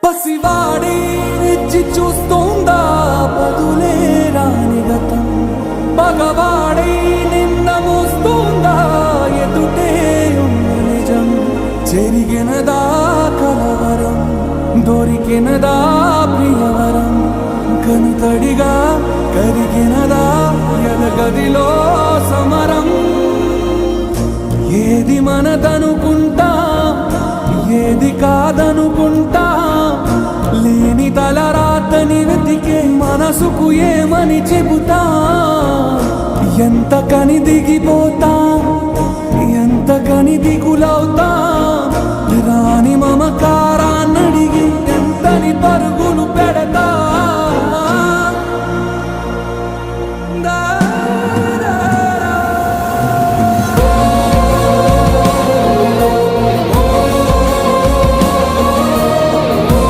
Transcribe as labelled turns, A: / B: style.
A: పసివాడి రెచ్చి చూస్తోందా బదులే రాని గతం, పగవాడై నిన్న మోస్తోందా ఎదుటే ఉన్న నిజం. చెరిగినదా కలవరం, దొరికినదా ప్రియవరం, కనుతడిగా కరిగినదా ఎదగదిలో సమరం. ఏది మనదనుకుంటా, ఏది కాదనుకుంటా, లేని తలరాతని వెతికే మనసుకు ఏమని చెబుతా. ఎంత కని దిగిపోతా, ఎంత కని దిగులవుతా, రాని మమకా